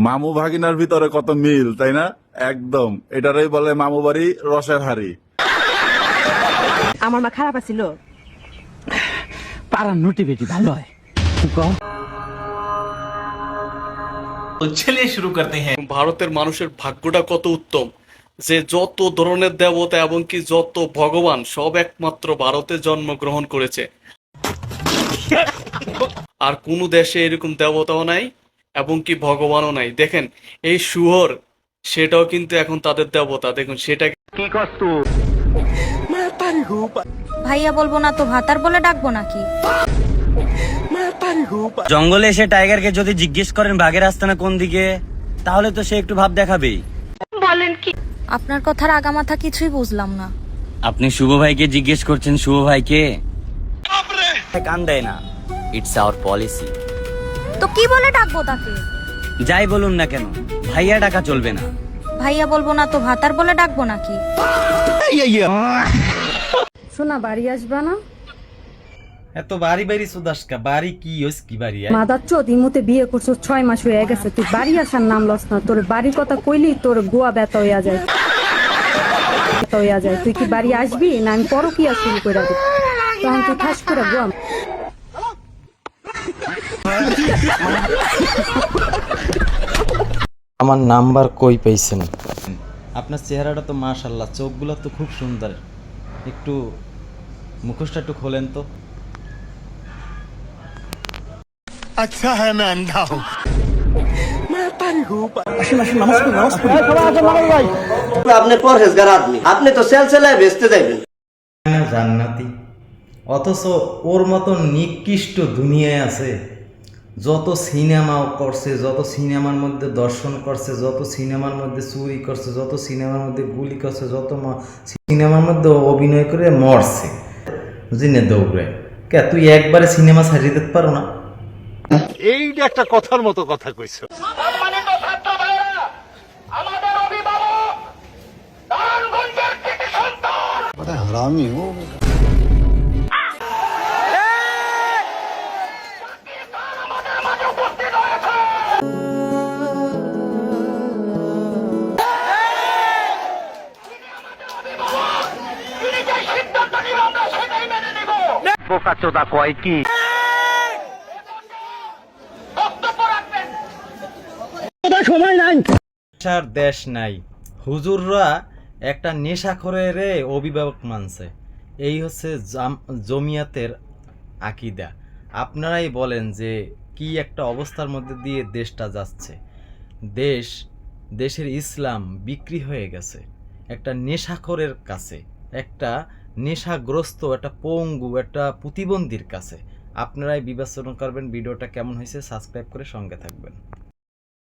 মামু ভাগিনার ভিতরে কত মিল, তাই না? একদম এটারই বলে মামু বাড়ি রসের হাড়ি। আমার মা খারাপ আছিল? পাড়ার নটি বেটি ভালো হয়। তো চলিয়ে শুরু করতে হ্যাঁ। ভারতের মানুষের ভাগ্যটা কত উত্তম যে যত ধরনের দেবতা এবং কি যত ভগবান সব একমাত্র ভারতে জন্মগ্রহণ করেছে। আর কোন দেশে এরকম দেবতাও নাই এবং কি ভগবানও নাই। দেখেন এই শুয়োর, সেটাও কিন্তু এখন তাদের দেবতা। দেখুন সেটা কি কষ্ট ভাইয়া বলবো না তো ভাতার বলে ডাকবো নাকি? জঙ্গলে এসে টাইগারকে যদি জিজ্ঞেস করেন বাঘের আস্তানা কোন দিকে, তাহলে তো সে একটু ভাব দেখাবেই। বলেন কি? আপনার কথার আগামাথা কিছুই বুঝলাম না। আপনি শুভ ভাইকে জিজ্ঞেস করছেন শুভ ভাইকে? কান দেয় না, ইটস আওয়ার পলিসি। তো কি বলে ডাকবো তাকে? যাই বলুন না কেন, ভাইয়া ডাকা চলবে না। ভাইয়া বলবো না তো ভাতার বলে ডাকবো নাকি? শোনা, বাড়ি আসবা না? এত বাড়ি বাড়ি সুদাসকা বাড়ি কি হইস কি বাড়ি? মাদার চোদ, ইমুতে বিয়ে করছো 6 মাস হয়ে গেছে, তুই বাড়ি আসার নাম লস না। তোর বাড়ির কথা কইলি তোর গোয়া ব্যথা হইয়া যায়। তুই কি বাড়ি আসবি না আমি পরকিয়া শুরু করে দেব? তখন তুই ঠাস করে গোয়া। আমার নাম্বার কই পাইছেন? আপনার চেহারাটা তো মাশাআল্লাহ, চোখগুলো তো খুব সুন্দর। একটু মুখোশটা একটু খোলেন তো। अच्छा है मैं अंधा हूँ। আপনি পরহেজগার আদমি, আপনি তো সেলসেলায় বেচতে যাইবেন। জান্নাতি, অথচ ওর মতো নিকৃষ্ট দুনিয়ায় আছে। যত সিনেমা করছে, যত সিনেমার মধ্যে দর্শন করছে, যত সিনেমার মধ্যে চুরি করছে, যত সিনেমার মধ্যে গুলি করছে, যত সিনেমার মধ্যে অভিনয় করে মরছে, জিনে দৌড়ে। কে তুই একবারে সিনেমা ছাড়িয়ে দিতে পারো না? এইটা একটা কথার মতো কথা কইছো। बड़ा हरामी हो। বোকা চোদা কয় কি? সময় নাই, দেশ নাই। হুজুররা একটা নেশাখোরের অভিভাবক মানছে। এই হচ্ছে জমিয়াতের আকিদা। আপনারাই বলেন যে কি একটা অবস্থার মধ্যে দিয়ে দেশটা যাচ্ছে। দেশের ইসলাম বিক্রি হয়ে গেছে একটা নেশাখোরের কাছে, একটা নেশাগ্রস্ত, একটা পঙ্গু, একটা প্রতিবন্ধীর কাছে। আপনারাই বিবেচনা করবেন ভিডিওটা কেমন হয়েছে। সাবস্ক্রাইব করে সঙ্গে থাকবেন।